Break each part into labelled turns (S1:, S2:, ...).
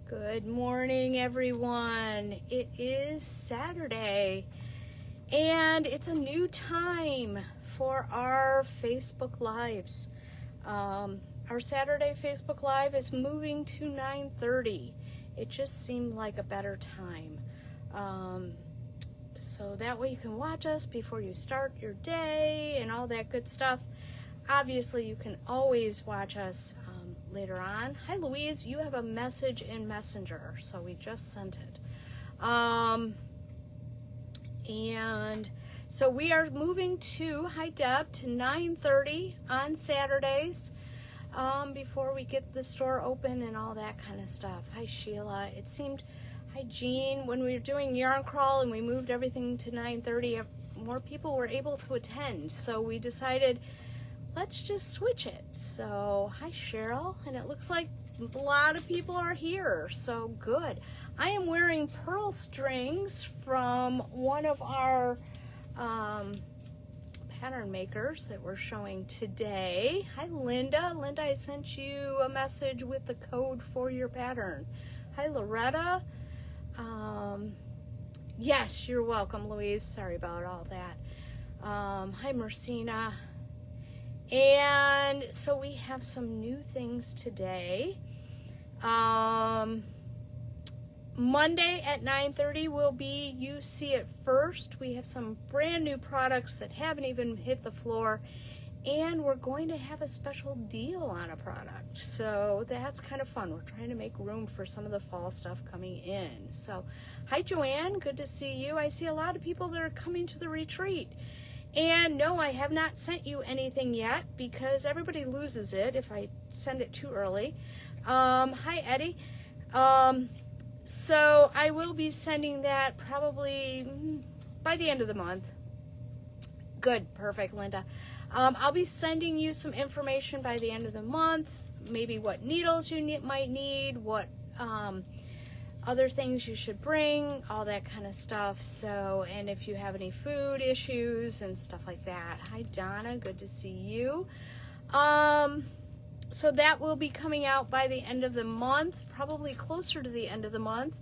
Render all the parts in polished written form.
S1: Good morning, everyone. It is Saturday, and it's a new time for our Facebook Lives. Our Saturday Facebook Live is moving to 9:30. It just seemed like a better time. So that way you can watch us before you start your day and all that good stuff. Obviously, you can always watch us later on. Hi, Louise. You have a message in Messenger, so we just sent it. And so we are moving to, hi, Deb, to 9:30 on Saturdays before we get the store open and all that kind of stuff. Hi, Sheila. It seemed, hi, Jean. When we were doing Yarn Crawl and we moved everything to 9:30, more people were able to attend. So we decided, let's just switch it. So, hi Cheryl, and it looks like a lot of people are here, so good. I am wearing pearl strings from one of our pattern makers that we're showing today. Hi Linda. Linda, I sent you a message with the code for your pattern. Hi Loretta. Yes, you're welcome, Louise. Sorry about all that. Hi Mercina. And so we have some new things today. Monday at 9:30 will be You See It First. We have some brand new products that haven't even hit the floor, and we're going to have a special deal on a product. So that's kind of fun. We're trying to make room for some of the fall stuff coming in. So hi Joanne, good to see you. I see a lot of people that are coming to the retreat. And no, I have not sent you anything yet because everybody loses it if I send it too early. Hi, Eddie. So I will be sending that probably by the end of the month. Good, perfect, Linda. I'll be sending you some information by the end of the month, maybe what needles you might need, what other things you should bring, all that kind of stuff. So, and if you have any food issues and stuff like that. Hi Donna, good to see you. So that will be coming out by the end of the month, probably closer to the end of the month.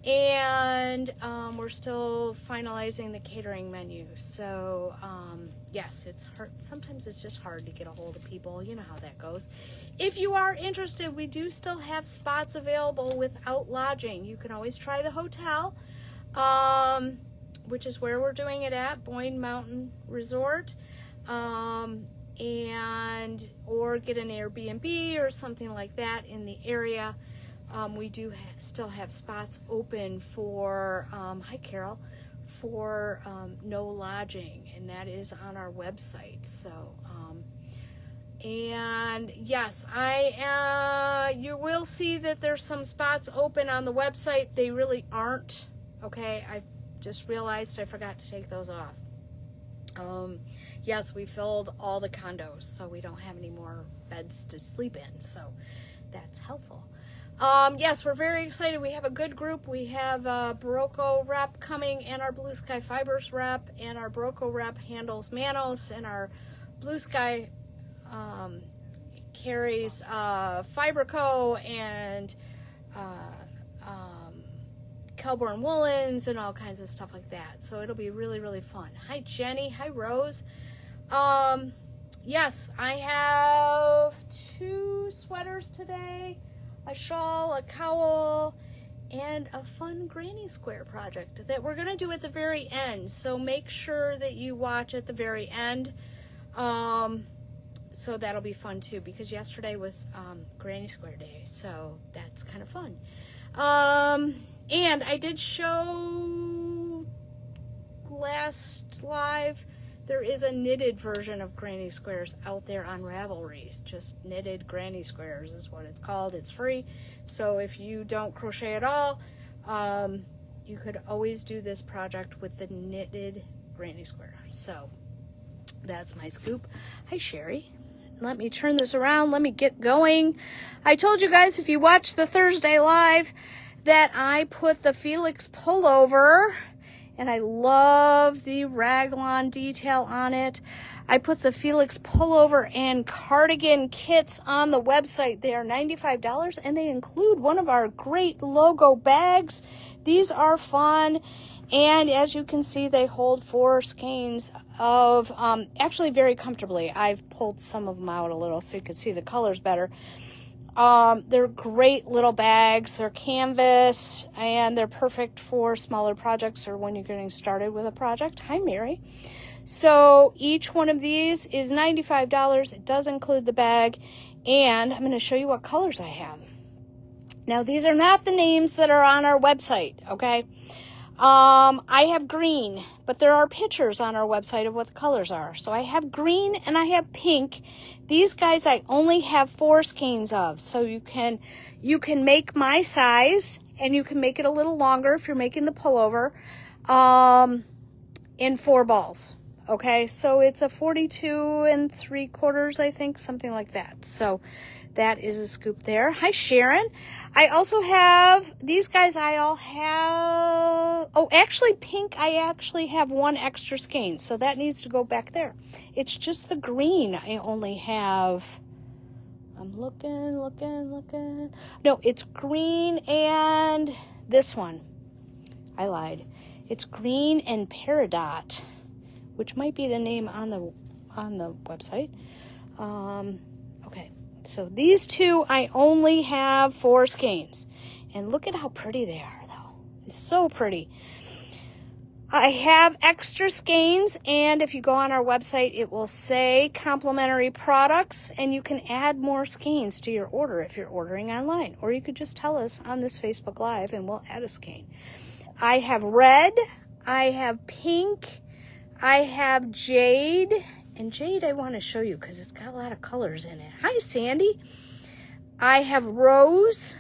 S1: And we're still finalizing the catering menu. So yes, it's hard. Sometimes it's just hard to get a hold of people. You know how that goes. If you are interested, we do still have spots available without lodging. You can always try the hotel, which is where we're doing it at, Boyne Mountain Resort, and or get an Airbnb or something like that in the area. We do still have spots open for, hi Carol, for no lodging, and that is on our website. So, and yes, you will see that there's some spots open on the website. They really aren't, okay? I just realized I forgot to take those off. Yes, we filled all the condos, so we don't have any more beds to sleep in, so that's helpful. Yes, we're very excited. We have a good group. We have a Barocco rep coming, and our Blue Sky Fibers rep, and our Barocco rep handles Manos, and our Blue Sky carries Fiberco and Kelborn Woolens and all kinds of stuff like that. So it'll be really, really fun. Hi, Jenny. Hi, Rose. Yes, I have 2 sweaters today, a shawl, a cowl, and a fun granny square project that we're going to do at the very end. So make sure that you watch at the very end. So that'll be fun too, because yesterday was Granny Square Day, so that's kind of fun. And I did show last live, there is a knitted version of Granny Squares out there on Ravelry. Just knitted Granny Squares is what it's called. It's free. So if you don't crochet at all, you could always do this project with the knitted Granny Square. So that's my scoop. Hi, Sherry. Let me turn this around. Let me get going. I told you guys, if you watch the Thursday live, that I put the Felix pullover And I love the raglan detail on it. I put the Felix pullover and cardigan kits on the website. They are $95 and they include one of our great logo bags. These are fun. And as you can see, they hold 4 skeins of, actually very comfortably. I've pulled some of them out a little so you can see the colors better. They're great little bags. They're canvas and they're perfect for smaller projects or when you're getting started with a project. Hi, Mary. So each one of these is $95. It does include the bag. And I'm going to show you what colors I have. Now, these are not the names that are on our website, okay? I have green, but there are pictures on our website of what the colors are. So I have green and I have pink. These guys I only have 4 skeins of. So you can make my size and you can make it a little longer if you're making the pullover, in 4 balls. Okay, so it's a 42 3/4, I think, something like that. So that is a scoop there. Hi, Sharon. I also have these guys. I all have, oh, actually pink. I actually have 1 extra skein, so that needs to go back there. It's just the green I only have. I'm looking. No, it's green and this one. I lied. It's green and Peridot, which might be the name on the website. Okay. So these 2, I only have 4 skeins. And look at how pretty they are, though. It's so pretty. I have extra skeins, and if you go on our website, it will say complimentary products, and you can add more skeins to your order if you're ordering online. Or you could just tell us on this Facebook Live, and we'll add a skein. I have red. I have pink. I have jade. And jade I want to show you because it's got a lot of colors in it. Hi, Sandy. I have rose,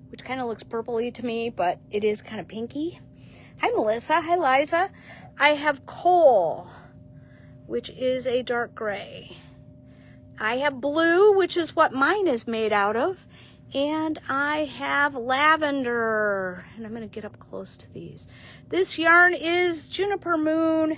S1: which kind of looks purpley to me, but it is kind of pinky. Hi, Melissa. Hi, Liza. I have coal, which is a dark gray. I have blue, which is what mine is made out of. And I have lavender. And I'm going to get up close to these. This yarn is Juniper Moon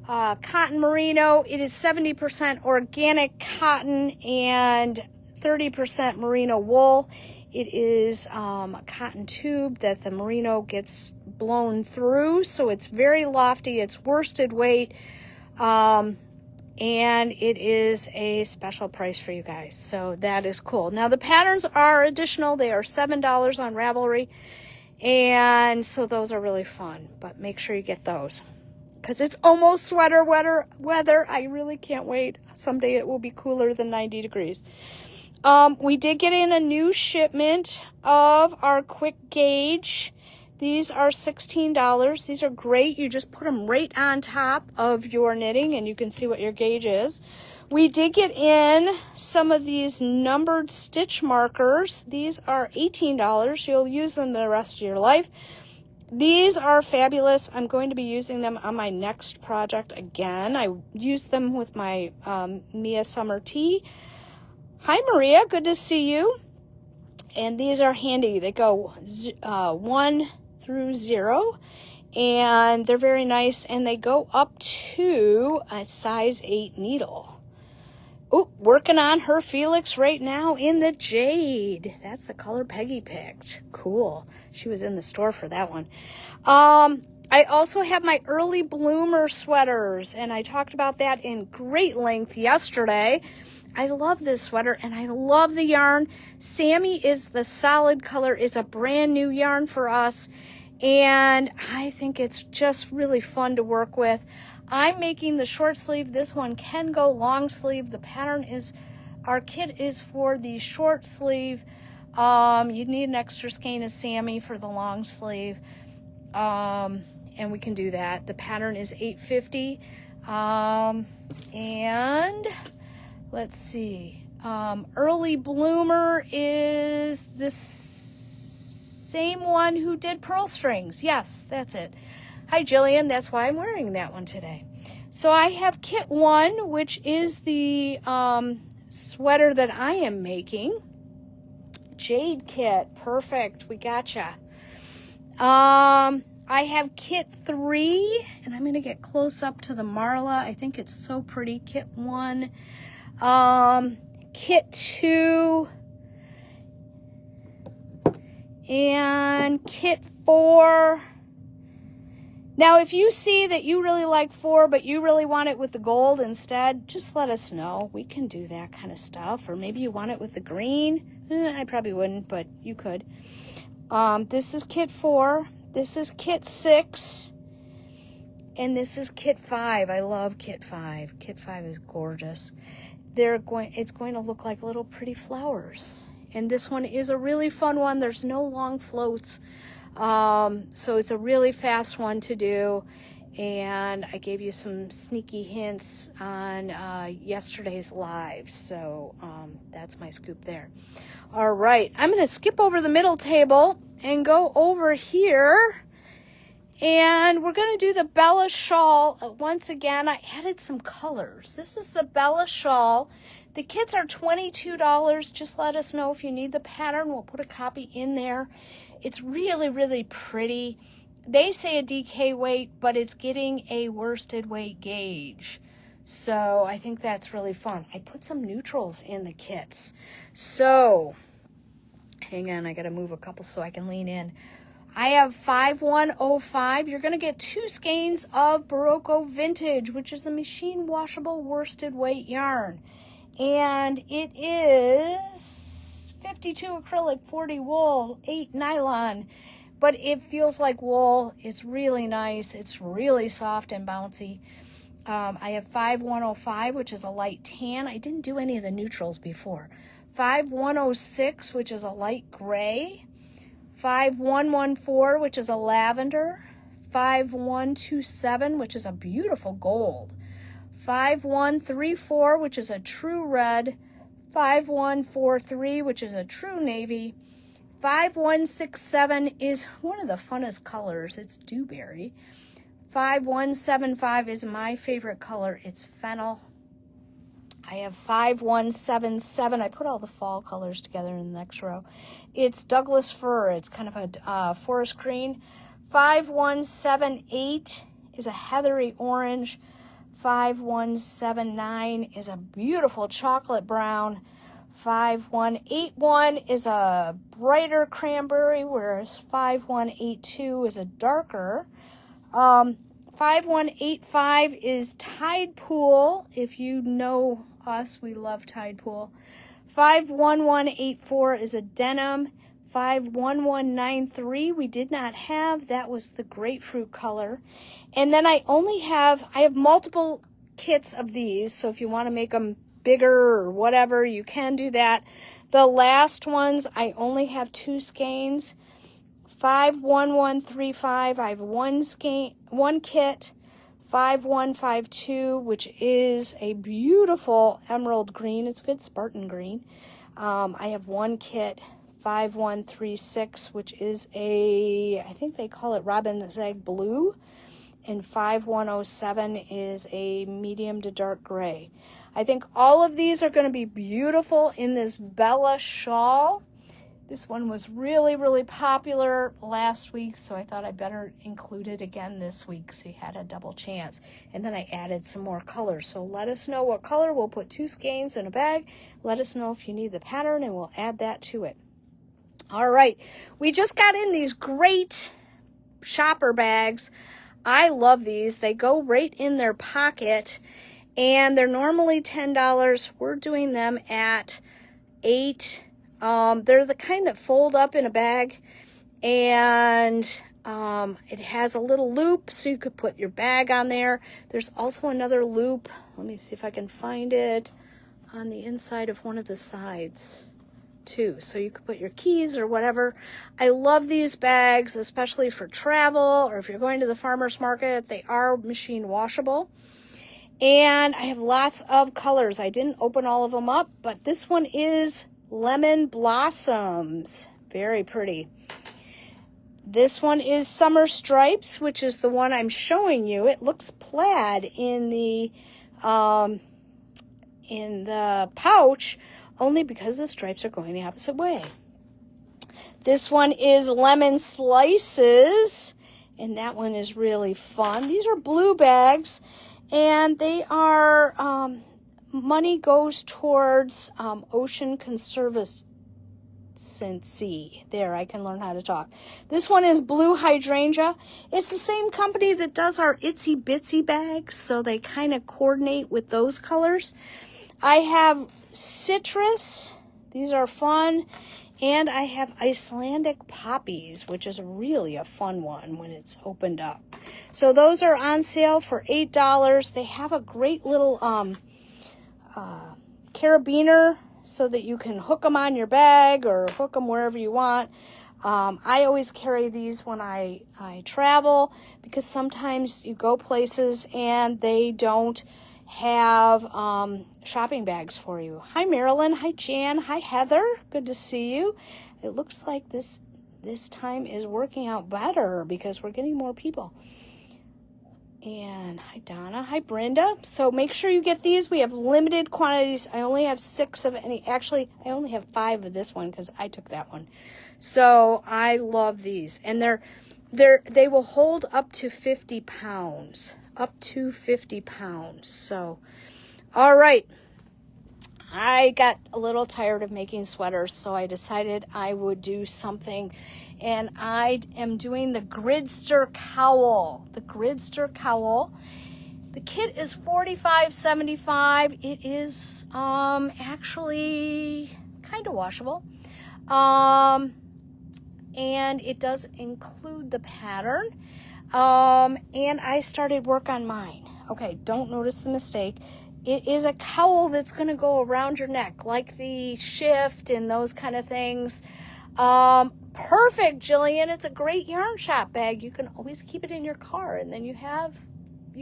S1: Cotton Merino. It is 70% organic cotton and 30% merino wool. It is a cotton tube that the merino gets blown through, so it's very lofty. It's worsted weight, and it is a special price for you guys, so that is cool. Now the patterns are additional. They are $7 on Ravelry, and so those are really fun, but make sure you get those. Because it's almost sweater weather. I really can't wait. Someday it will be cooler than 90 degrees. We did get in a new shipment of our quick gauge. These are $16. These are great. You just put them right on top of your knitting and you can see what your gauge is. We did get in some of these numbered stitch markers. These are $18. You'll use them the rest of your life. These are fabulous. I'm going to be using them on my next project again. I used them with my Mia Summer Tea. Hi, Maria. Good to see you. And these are handy. They go 1 through 0. And they're very nice. And they go up to a size 8 needle. Oh, working on her Felix right now in the jade. That's the color Peggy picked. Cool. She was in the store for that one. I also have my early bloomer sweaters, and I talked about that in great length yesterday. I love this sweater, and I love the yarn. Sammy is the solid color. It's a brand new yarn for us, and I think it's just really fun to work with. I'm making the short sleeve. This one can go long sleeve. The pattern is, our kit is for the short sleeve. You need an extra skein of Sammy for the long sleeve. And we can do that. The pattern is 850. And let's see. Early bloomer is this same one who did pearl strings. Yes, that's it. Hi, Jillian. That's why I'm wearing that one today. So I have kit 1, which is the sweater that I am making. Jade kit. Perfect. We gotcha. I have kit 3, and I'm going to get close up to the Marla. I think it's so pretty. Kit 1, kit 2, and kit 4. Now, if you see that you really like 4, but you really want it with the gold instead, just let us know. We can do that kind of stuff. Or maybe you want it with the green. I probably wouldn't, but you could. This is kit 4. This is kit 6. And this is kit 5. I love kit 5. Kit 5 is gorgeous. It's going to look like little pretty flowers. And this one is a really fun one. There's no long floats. So it's a really fast one to do, and I gave you some sneaky hints on yesterday's live, so that's my scoop there. All right, I'm going to skip over the middle table and go over here, and we're going to do the Bella shawl. Once again, I added some colors. This is the Bella shawl. The kits are $22. Just let us know if you need the pattern. We'll put a copy in there. It's really, really pretty. They say a DK weight, but it's getting a worsted weight gauge. So I think that's really fun. I put some neutrals in the kits. So, hang on, I got to move a couple so I can lean in. I have 5105. You're going to get 2 skeins of Barocco Vintage, which is a machine washable worsted weight yarn. And it is 52 acrylic, 40 wool, 8 nylon. But it feels like wool. It's really nice. It's really soft and bouncy. I have 5105, which is a light tan. I didn't do any of the neutrals before. 5106, which is a light gray. 5114, which is a lavender. 5127, which is a beautiful gold. 5134, which is a true red. 5143, which is a true navy. 5167 is one of the funnest colors. It's dewberry. 5175 is my favorite color. It's fennel. I have 5177. I put all the fall colors together in the next row. It's Douglas fir. It's kind of a forest green. 5178 is a heathery orange. 5179 is a beautiful chocolate brown. 5181 is a brighter cranberry, whereas 5182 is a darker. 5185 is Tide Pool. If you know us, we love Tide Pool. 51184 is a denim. 51193 we did not have. That was the grapefruit color. And then I have multiple kits of these, so if you want to make them bigger or whatever, you can do that. The last ones, I only have 2 skeins. 51135, I have one kit. 5152, which is a beautiful emerald green. It's good Spartan green. I have one kit. 5136, which is I think they call it Robin's Egg Blue. And 5107 is a medium to dark gray. I think all of these are going to be beautiful in this Bella shawl. This one was really, really popular last week, so I thought I'd better include it again this week so you had a double chance. And then I added some more colors. So let us know what color. We'll put 2 skeins in a bag. Let us know if you need the pattern, and we'll add that to it. All right, we just got in these great shopper bags. I love these. They go right in their pocket, and they're normally $10. We're doing them at $8. They're the kind that fold up in a bag, and it has a little loop so you could put your bag on there. There's also another loop. Let me see if I can find it on the inside of one of the sides too, so you could put your keys or whatever. I love these bags, especially for travel or if you're going to the farmer's market. They are machine washable, and I have lots of colors. I didn't open all of them up, but this one is Lemon Blossoms. Very pretty. This one is Summer Stripes, which is the one I'm showing you. It looks plaid in the pouch, only because the stripes are going the opposite way. This one is Lemon Slices, And that one is really fun. These are blue bags, and they are, money goes towards Ocean Conservancy. There, I can learn how to talk. This one is blue hydrangea. It's the same company that does our Itsy Bitsy bags, so they kind of coordinate with those colors. I have citrus. These are fun. And I have Icelandic poppies, which is really a fun one when it's opened up. So those are on sale for $8. They have a great little carabiner so that you can hook them on your bag or hook them wherever you want. I always carry these when I travel, because sometimes you go places and they don't have shopping bags for you. Hi Marilyn, hi Jan, hi Heather, good to see you. It looks like this time is working out better because we're getting more people. And hi Donna, hi Brenda. So make sure you get these. We have limited quantities. I only have 6 of any. Actually, I only have 5 of this one because I took that one. So I love these, and they will hold up to 50 pounds. Up to 50 pounds. So, all right. I got a little tired of making sweaters, so I decided I would do something. And I am doing the Gridster cowl. The Gridster cowl. The kit is $45.75. It is actually kind of washable. And it does include the pattern. And I started work on mine. Okay, don't notice the mistake. It is a cowl that's going to go around your neck, like the shift and those kind of things. Perfect, Jillian. It's a great yarn shop bag. You can always keep it in your car, and then you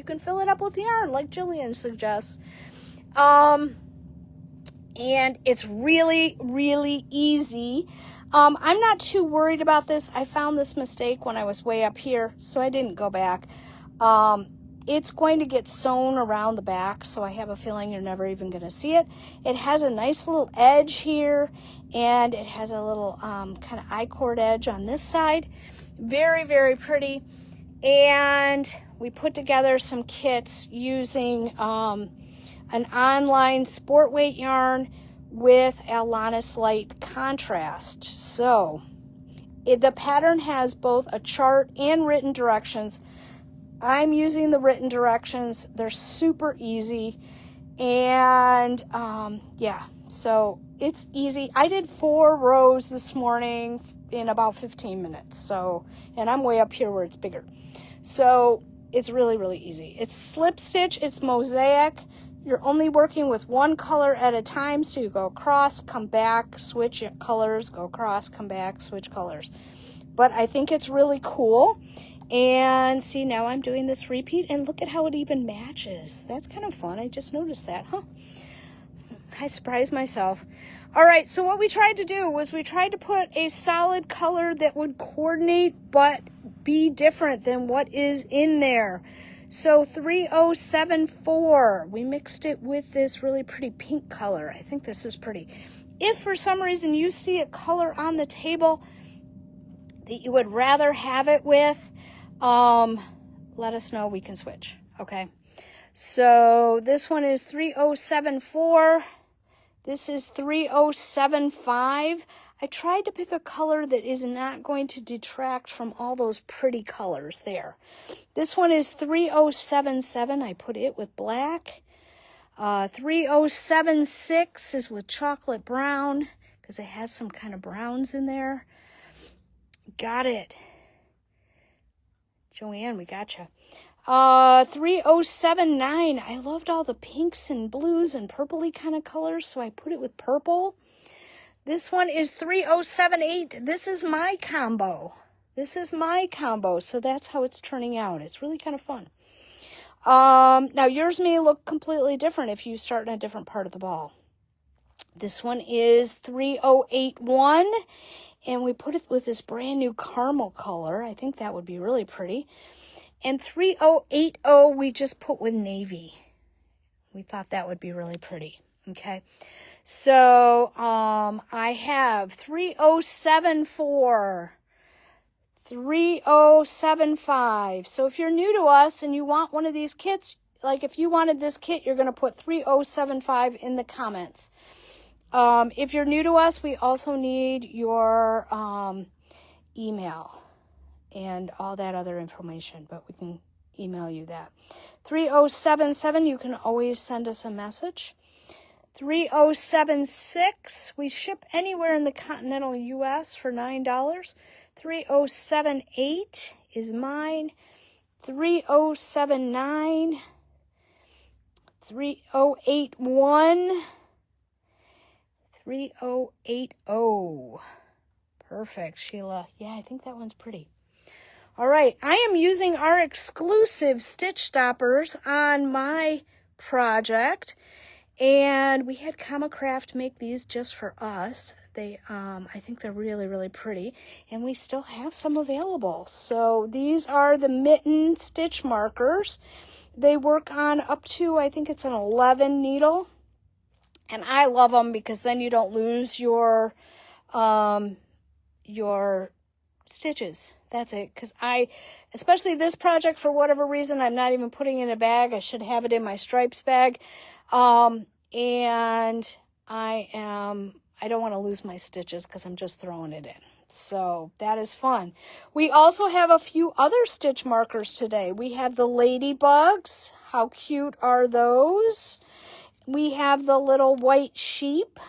S1: can fill it up with yarn, like Jillian suggests. And it's really, really easy. I'm not too worried about this. I found this mistake when I was way up here, so I didn't go back. It's going to get sewn around the back, so I have a feeling you're never even going to see it. It has a nice little edge here, and it has a little kind of I-cord edge on this side. Very, very pretty. And we put together some kits using an online sport weight yarn with Alanis Light contrast. So the pattern has both a chart and written directions. I'm using the written directions. They're super easy. And yeah, so it's easy. I did 4 rows this morning in about 15 minutes. So, and I'm way up here where it's bigger. So it's really, really easy. It's slip stitch, it's mosaic. You're only working with one color at a time. So you go across, come back, switch colors, go across, come back, switch colors. But I think it's really cool. And see, now I'm doing this repeat, and look at how it even matches. That's kind of fun. I just noticed that, huh? I surprised myself. All right, so what we tried to do was we tried to put a solid color that would coordinate but be different than what is in there. So 3074, we mixed it with this really pretty pink color. I think this is pretty. If for some reason you see a color on the table that you would rather have it with, let us know, we can switch. Okay, so this one is 3074. This is 3075. I tried to pick a color that is not going to detract from all those pretty colors there. This one is 3077. I put it with black. 3076 is with chocolate brown, because it has some kind of browns in there. Got it. Joanne, we gotcha. 3079. I loved all the pinks and blues and purpley kind of colors, so I put it with purple. This one is 3078. This is my combo. So that's how it's turning out. It's really kind of fun. Now yours may look completely different if you start in a different part of the ball. This one is 3081. And we put it with this brand new caramel color. I think that would be really pretty. And 3080 we just put with navy. We thought that would be really pretty. Okay. So I have 3074, 3075. So if you're new to us and you want one of these kits, like if you wanted this kit, you're going to put 3075 in the comments. If you're new to us, we also need your email and all that other information, but we can email you that. 3077, you can always send us a message. 3076, we ship anywhere in the continental U.S. for $9. 3078 is mine. 3079, 3081, 3080. Perfect, Sheila. Yeah, I think that one's pretty. All right, I am using our exclusive stitch stoppers on my project, and we had Comicraft make these just for us. They, I think they're really, really pretty, and we still have some available. So these are the mitten stitch markers. They work on up to, I think it's an 11 needle, and I love them because then you don't lose your stitches. That's it. Because especially this project, for whatever reason, I'm not even putting it in a bag. I should have it in my stripes bag. And I don't want to lose my stitches because I'm just throwing it in. So that is fun. We also have a few other stitch markers today. We have the ladybugs. How cute are those? We have the little white sheep.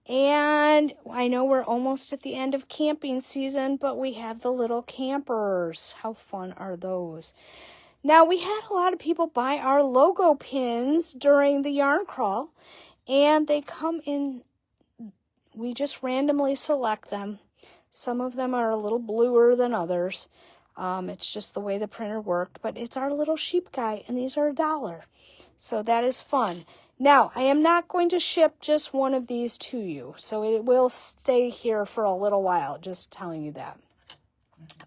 S1: And I know we're almost at the end of camping season, but we have the little campers. How fun are those? Now, we had a lot of people buy our logo pins during the yarn crawl, and they come in, we just randomly select them. Some of them are a little bluer than others. It's just the way the printer worked, but it's our little sheep guy, and these are $1. So that is fun. Now, I am not going to ship just one of these to you, so it will stay here for a little while, just telling you that.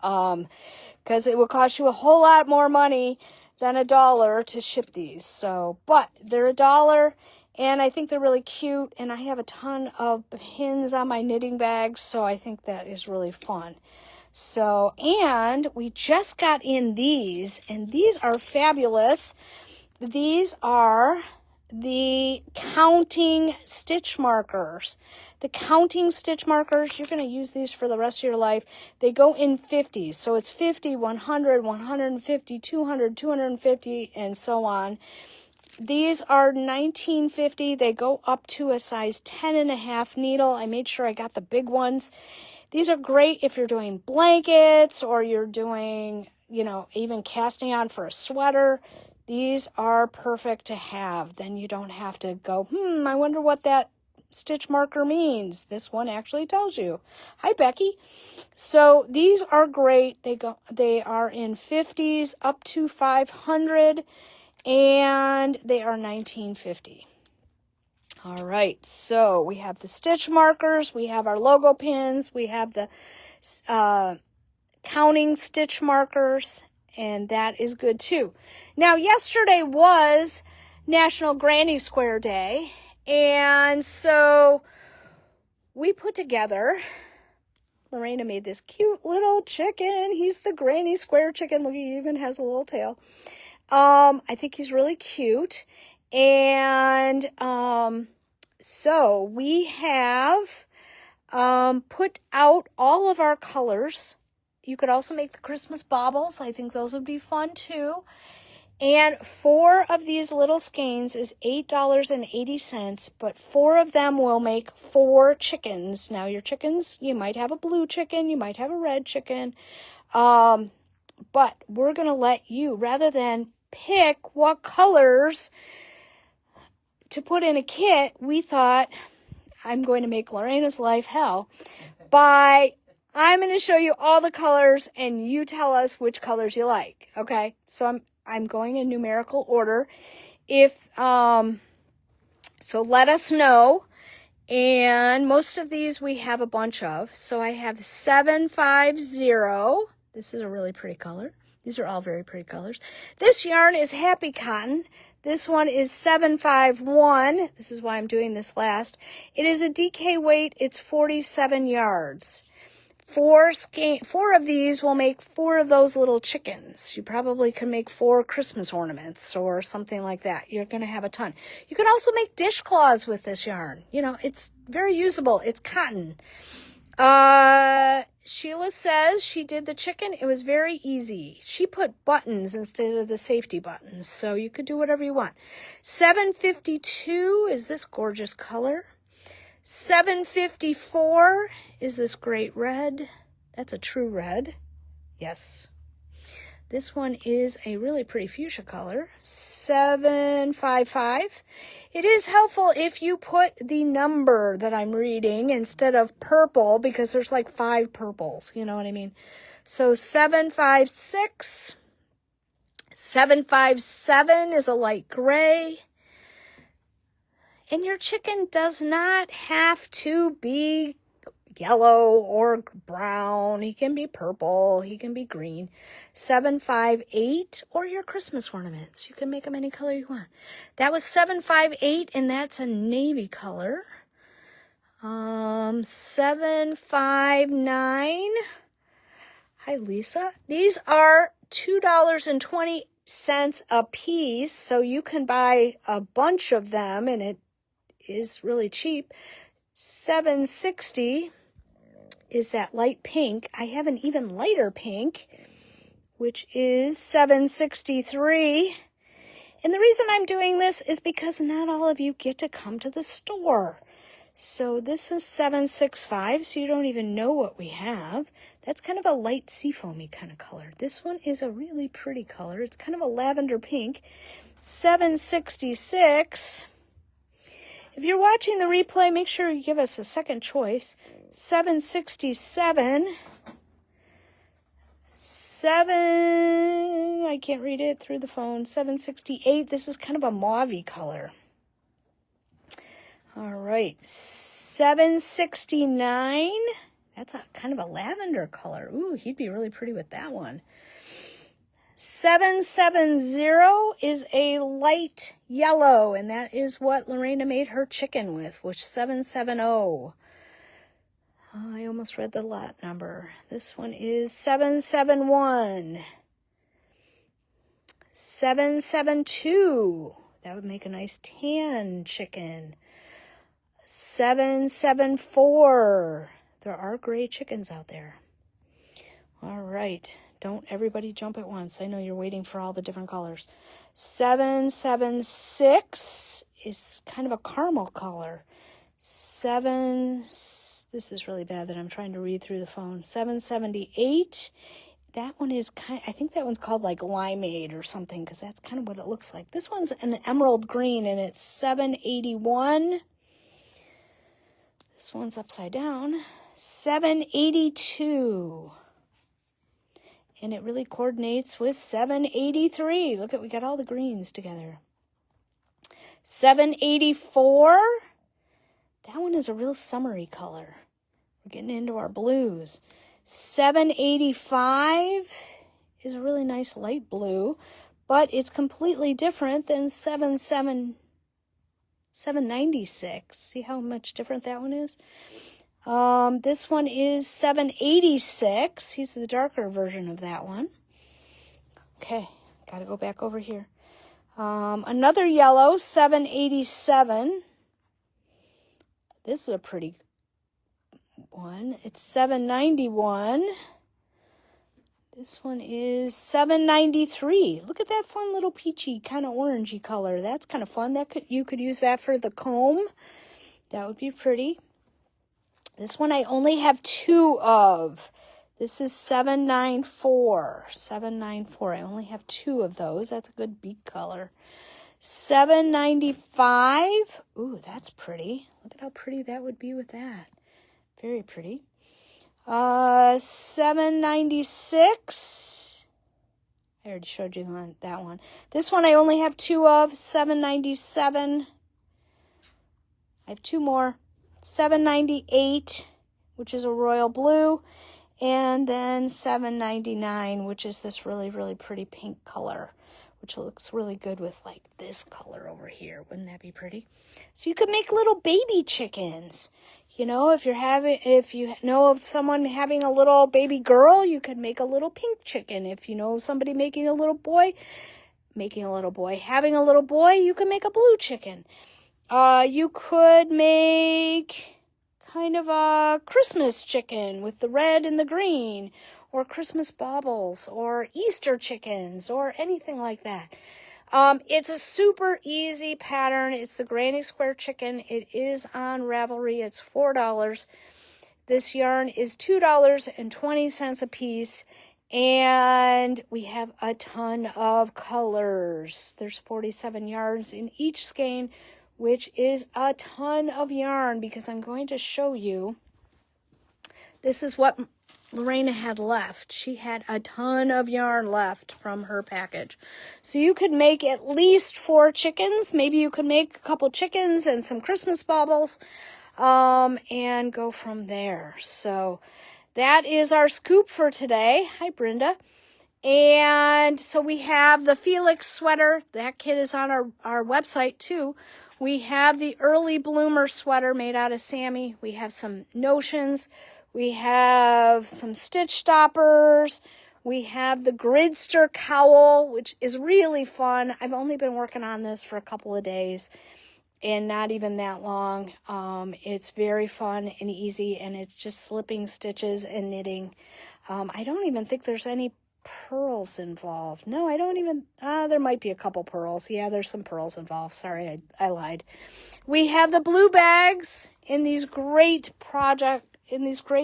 S1: Because it will cost you a whole lot more money than $1 to ship these. So, but they're $1, and I think they're really cute, and I have a ton of pins on my knitting bags, so I think that is really fun. So, and we just got in these, and these are fabulous. These are the counting stitch markers. The counting stitch markers, you're going to use these for the rest of your life. They go in 50s. So it's 50, 100, 150, 200, 250, and so on. These are 1950. They go up to a size 10.5 needle. I made sure I got the big ones. These are great if you're doing blankets or you're doing, even casting on for a sweater. These are perfect to have. Then you don't have to go, I wonder what that stitch marker means. This one actually tells you. Hi, Becky. So these are great. They are in 50s up to 500, and they are 1950. All right, so we have the stitch markers, we have our logo pins, we have the counting stitch markers, and that is good too. Now, yesterday was National Granny Square Day, and so we put together, Lorena made this cute little chicken. He's the Granny Square chicken. Look, he even has a little tail. I think he's really cute. And so we have put out all of our colors. You could also make the Christmas baubles. I think those would be fun too. And 4 of these little skeins is $8.80, but 4 of them will make 4 chickens. Now your chickens, you might have a blue chicken, you might have a red chicken, but we're going to let you, rather than pick what colors to put in a kit, we thought, I'm going to make Lorena's life hell I'm going to show you all the colors, and you tell us which colors you like, okay? So I'm going in numerical order. So let us know. And most of these we have a bunch of. So I have 750. This is a really pretty color. These are all very pretty colors. This yarn is Happy Cotton. This one is 751. This is why I'm doing this last. It is a DK weight. It's 47 yards. 4 of these will make 4 of those little chickens. You probably can make 4 Christmas ornaments or something like that. You're going to have a ton. You can also make dishcloths with this yarn. You know, it's very usable. It's cotton. Sheila says she did the chicken. It was very easy. She put buttons instead of the safety buttons, so you could do whatever you want. 752 is this gorgeous color. 754 is this great red. That's a true red. Yes. This one is a really pretty fuchsia color. 755. It is helpful if you put the number that I'm reading instead of purple, because there's like 5 purples. You know what I mean? So 756. 757 is a light gray. And your chicken does not have to be yellow or brown. He can be purple. He can be green. 758, or your Christmas ornaments. You can make them any color you want. That was 758, and that's a navy color. 759. Hi, Lisa. These are $2.20 a piece, so you can buy a bunch of them, and it is really cheap. 760 is that light pink. I have an even lighter pink, which is 763. And the reason I'm doing this is because not all of you get to come to the store. So this was 765, so you don't even know what we have. That's kind of a light seafoamy kind of color. This one is a really pretty color. It's kind of a lavender pink. 766. If you're watching the replay, make sure you give us a second choice. 767. I can't read it through the phone. 768. This is kind of a mauve-y color. All right. 769. That's a kind of a lavender color. Ooh, he'd be really pretty with that one. 770 is a light yellow, and that is what Lorena made her chicken with, which 770. Oh, I almost read the lot number. This one is 771. 772. That would make a nice tan chicken. 774. There are gray chickens out there. All right. Don't everybody jump at once. I know you're waiting for all the different colors. 776 is kind of a caramel color. This is really bad that I'm trying to read through the phone. 778. That one is I think that one's called like limeade or something, because that's kind of what it looks like. This one's an emerald green, and it's 781. This one's upside down. 782. And it really coordinates with 783. Look at, we got all the greens together. 784. That one is a real summery color. We're getting into our blues. 785 is a really nice light blue, but it's completely different than 796. See how much different that one is? This one is 786. He's the darker version of that one. Okay, got to go back over here. Another yellow, 787. This is a pretty one. It's 791. This one is 793. Look at that fun little peachy kind of orangey color. That's kind of fun. You could use that for the comb. That would be pretty. This one I only have 2 of. This is 794. 794. I only have 2 of those. That's a good beak color. 795. Ooh, that's pretty. Look at how pretty that would be with that. Very pretty. 796. I already showed you that one. This one I only have 2 of. 797. I have 2 more. 798, which is a royal blue, and then 799, which is this really, really pretty pink color, which looks really good with like this color over here. Wouldn't that be pretty? So you could make little baby chickens. You know, if you know of someone having a little baby girl, you could make a little pink chicken. If you know somebody having a little boy, you can make a blue chicken. You could make kind of a Christmas chicken with the red and the green, or Christmas baubles, or Easter chickens, or anything like that. It's a super easy pattern. It's the Granny Square chicken. It is on Ravelry. It's $4. This yarn is $2.20 a piece. And we have a ton of colors. There's 47 yarns in each skein, which is a ton of yarn, because I'm going to show you. This is what Lorena had left. She had a ton of yarn left from her package. So you could make at least 4 chickens. Maybe you could make a couple chickens and some Christmas baubles, and go from there. So that is our scoop for today. Hi, Brenda. And so we have the Felix sweater. That kit is on our website too. We have the Early Bloomer sweater made out of Sammy. We have some notions. We have some stitch stoppers. We have the Gridster cowl, which is really fun. I've only been working on this for a couple of days and not even that long. It's very fun and easy, and it's just slipping stitches and knitting. I don't even think there's any pearls involved. No, I don't even, there might be a couple pearls. Yeah, there's some pearls involved. Sorry, I lied. We have the blue bags in these great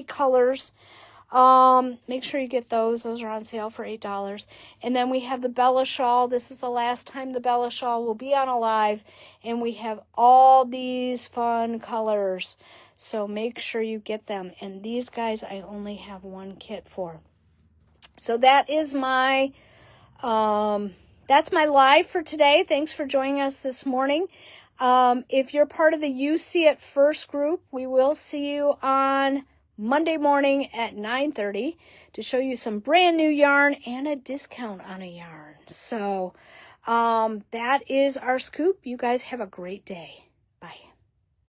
S1: colors. Make sure you get those. Those are on sale for $8. And then we have the Bella shawl. This is the last time the Bella shawl will be on Alive. And we have all these fun colors. So make sure you get them. And these guys, I only have one kit for. So that is my, that's my live for today. Thanks for joining us this morning. If you're part of the You See It First group, we will see you on Monday morning at 9:30 to show you some brand new yarn and a discount on a yarn. So that is our scoop. You guys have a great day.